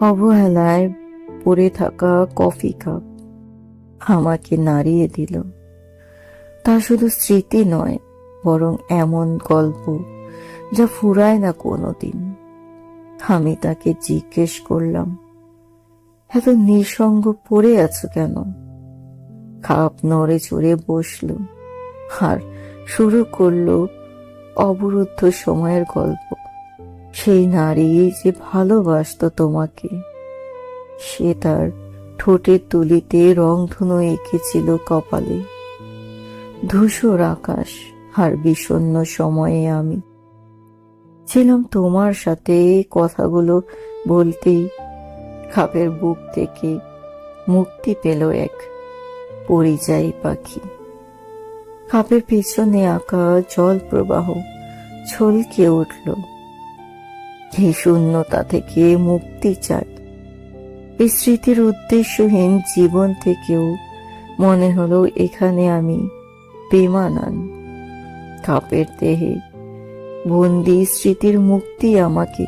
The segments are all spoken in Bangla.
অবহেলায় পড়ে থাকা কফি কাপ আমাকে নাড়িয়ে দিল। তা শুধু স্মৃতি নয়, বরং এমন গল্প যা ফুরায় না কোনোদিন। আমি তাকে জিজ্ঞেস করলাম, এত নিঃসঙ্গ পড়ে আছো কেন? কাপ নড়ে চড়ে বসলো আর শুরু করলো অবরুদ্ধ সময়ের গল্প। সেই নারী যে ভালোবাসতো তোমাকে, সে তার ঠোঁটের তুলিতে রংধনু এঁকেছিল কপালে। ধূসর আকাশ আর বিষণ্ণ সময়ে আমি ছিলাম তোমার সাথে। কথাগুলো বলতেই খাপের বুক থেকে মুক্তি পেল এক পরিযায়ী পাখি। খাপের পেছনে আঁকা জল প্রবাহ ছলকে উঠল। এই শূন্যতা থেকে মুক্তি চাই। এই স্মৃতির উদ্দেশ্যহীন জীবন থেকেও মনে হলো এখানে আমি বেমানান। কাপের দেহে বন্দি স্মৃতির মুক্তি আমাকে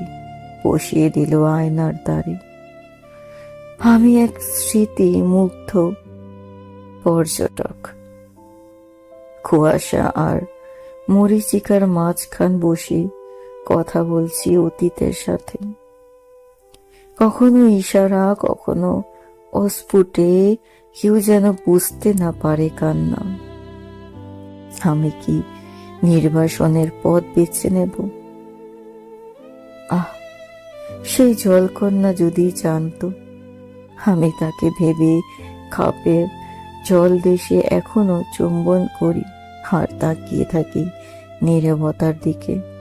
বসিয়ে দিল আয়নার দ্বারে। আমি এক স্মৃতি মুগ্ধ পর্যটক। কুয়াশা আর মরীচিকার মাঝখান বসে কথা বলছি অতীতের সাথে। কখনো ইশারা, কখনো অস্ফুটে, কেউ যেন বুঝতে না পারে কান্না। আমি কি নির্বাসনের পথ বেছে নেব? আহ, সেই জলকন্যা যদি জানতো, আমি তাকে ভেবে কাপের জল দেশে এখনো চুম্বন করি আর তাকিয়ে থাকি নীরবতার দিকে।